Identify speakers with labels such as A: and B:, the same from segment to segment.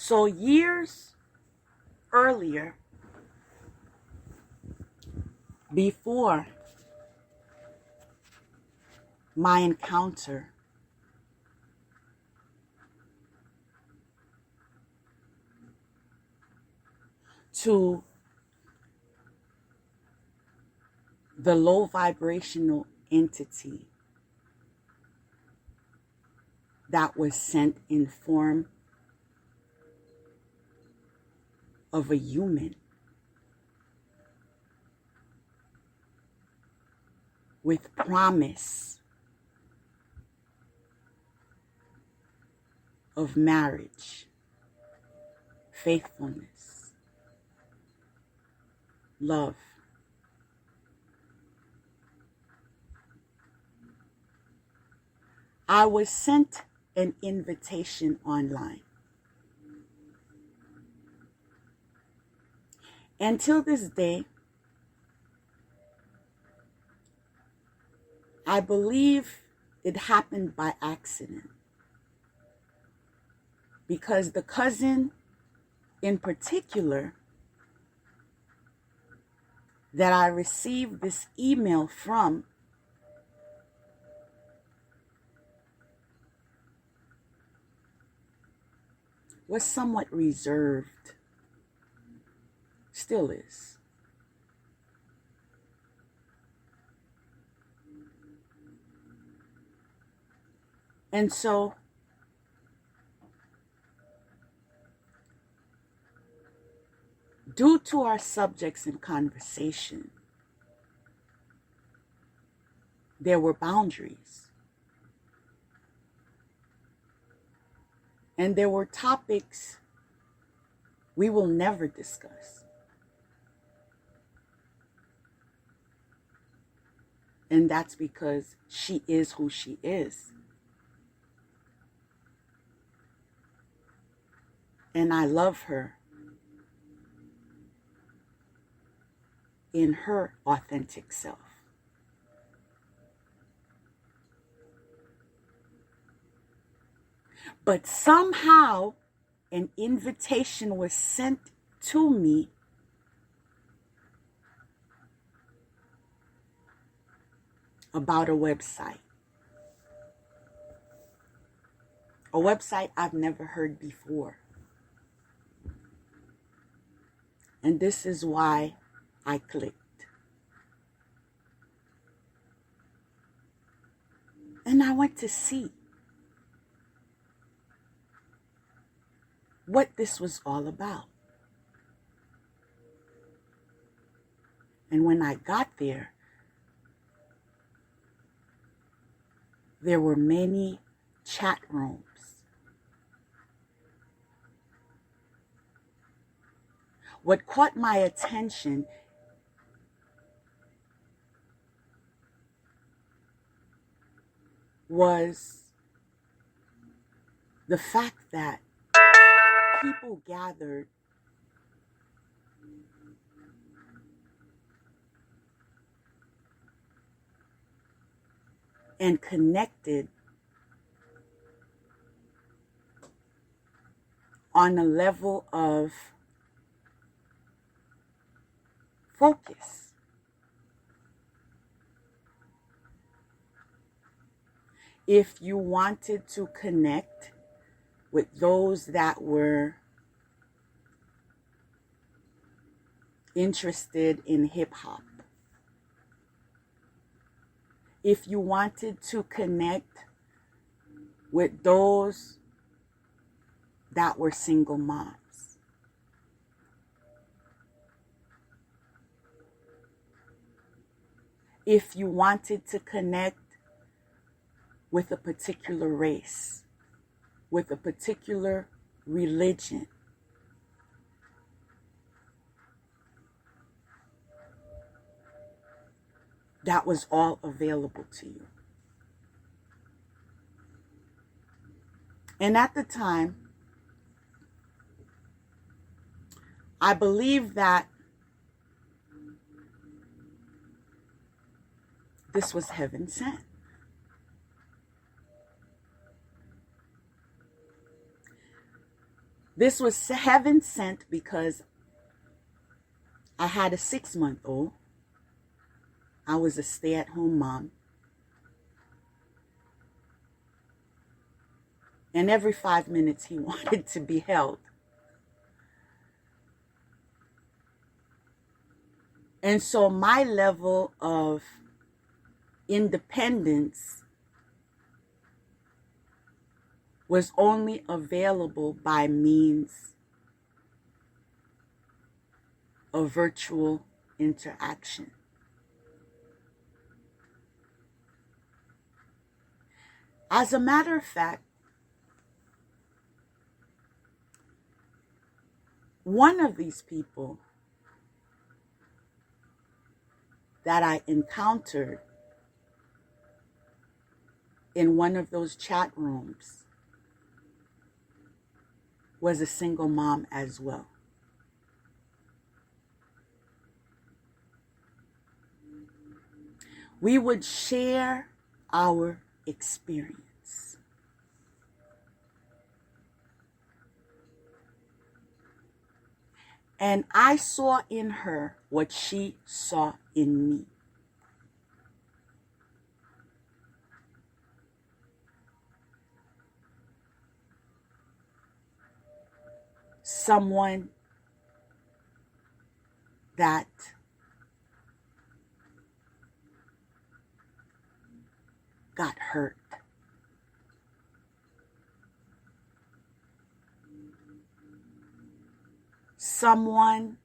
A: So years earlier, before my encounter to the low vibrational entity that was sent in form of a human with promise of marriage, faithfulness, love. I was sent an invitation online. Until this day, I believe it happened by accident, because the cousin in particular that I received this email from was somewhat reserved, still is. And so due to our subjects in conversation, there were boundaries. And there were topics we will never discuss. And that's because she is who she is. And I love her in her authentic self. But somehow an invitation was sent to me about a website. A website I've never heard before. And this is why I clicked. And I went to see what this was all about. And when I got there, there were many chat rooms. What caught my attention was the fact that people gathered and connected on a level of focus. If you wanted to connect with those that were interested in hip hop, if you wanted to connect with those that were single moms, if you wanted to connect with a particular race, with a particular religion, that was all available to you. And at the time, I believe that this was heaven sent. This was heaven sent because I had a 6-month-old. I was a stay-at-home mom. And every 5 minutes he wanted to be held. And so my level of independence was only available by means of virtual interaction. As a matter of fact, one of these people that I encountered in one of those chat rooms was a single mom as well. We would share our experience. And I saw in her what she saw in me. Someone that got hurt. Someone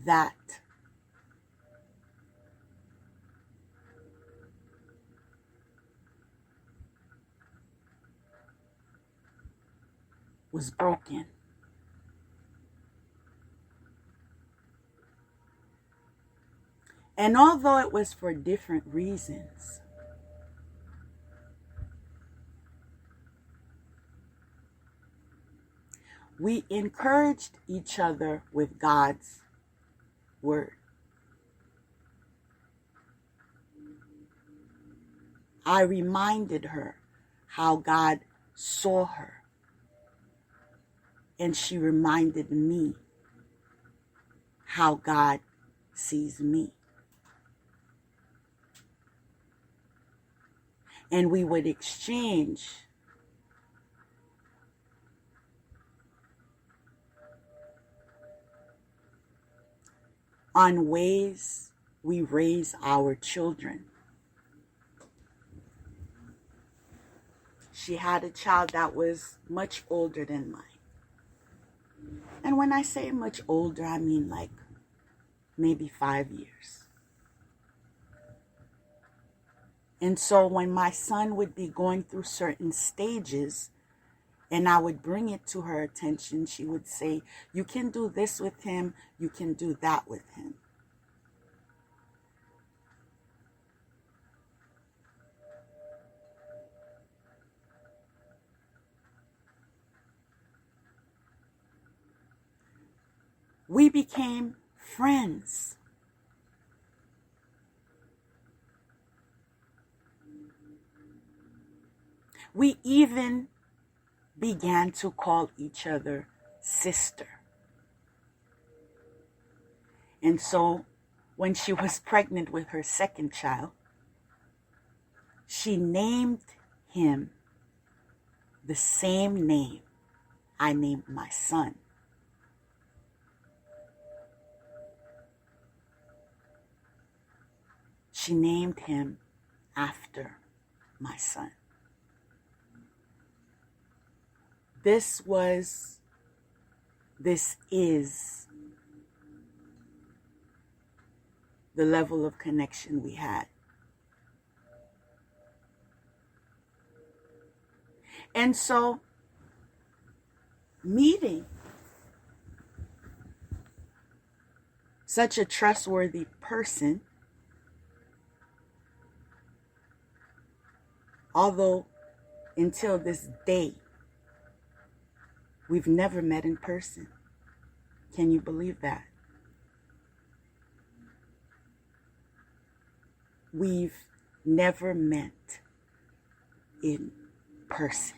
A: that was broken. And although it was for different reasons, we encouraged each other with God's word. I reminded her how God saw her, and she reminded me how God sees me. And we would exchange on ways we raise our children. She had a child that was much older than mine. And when I say much older, I mean like maybe 5 years. And so when my son would be going through certain stages and I would bring it to her attention, she would say, you can do this with him, you can do that with him. We became friends. We even began to call each other sister. And so when she was pregnant with her second child, she named him the same name I named my son. She named him after my son. This is the level of connection we had. And so, meeting such a trustworthy person, although until this day, we've never met in person. Can you believe that? We've never met in person.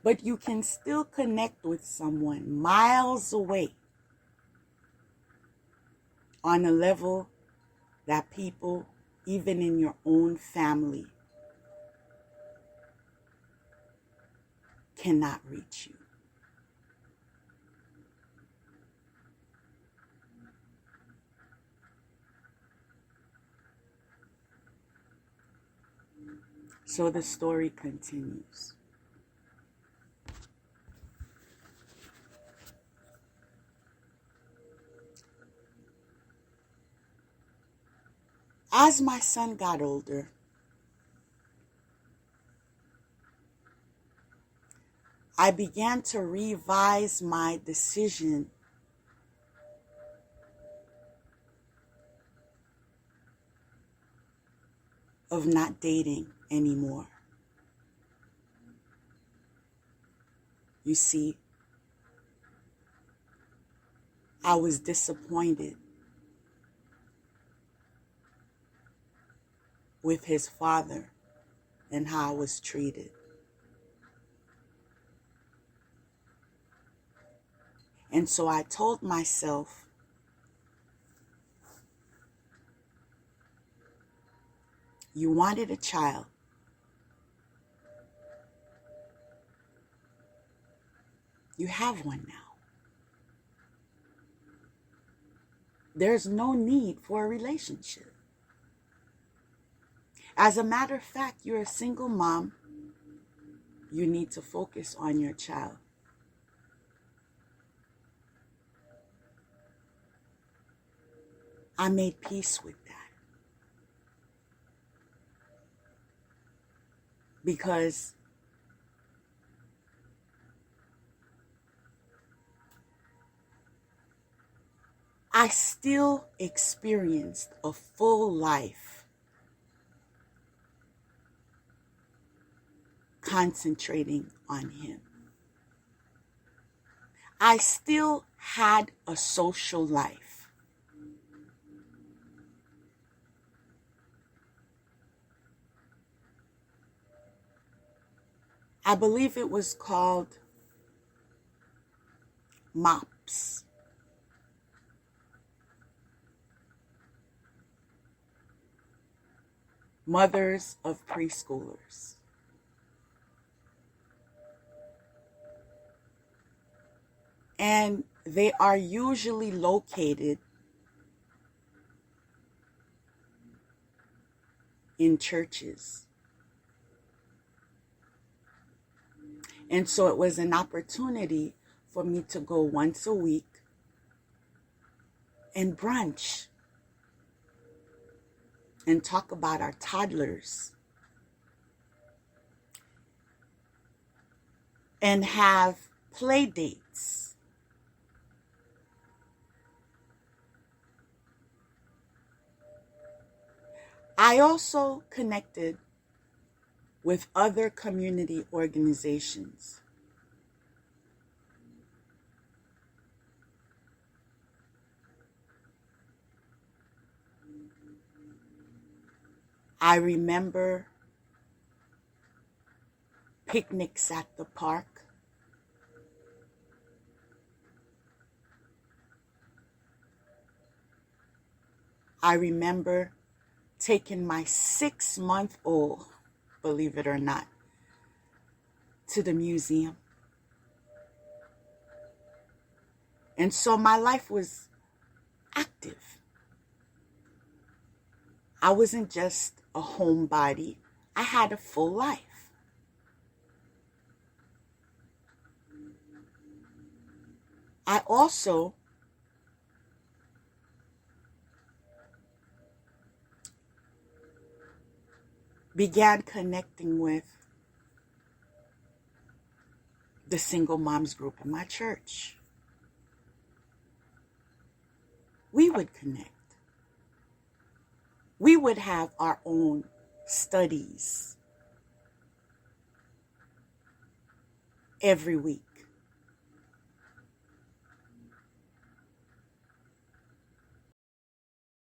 A: But you can still connect with someone miles away on a level that people, even in your own family, cannot reach you. So the story continues. As my son got older, I began to revise my decision of not dating anymore. You see, I was disappointed with his father and how I was treated. And so I told myself, you wanted a child. You have one now. There's no need for a relationship. As a matter of fact, you're a single mom. You need to focus on your child. I made peace with that. Because I still experienced a full life concentrating on him. I still had a social life. I believe it was called MOPS. Mothers of Preschoolers. And they are usually located in churches. And so it was an opportunity for me to go once a week and brunch and talk about our toddlers and have play dates. I also connected with other community organizations. I remember picnics at the park. I remember taking my 6-month-old, believe it or not, to the museum. And so my life was active. I wasn't just a homebody. I had a full life. I also began connecting with the single moms group in my church. We would connect. We would have our own studies every week.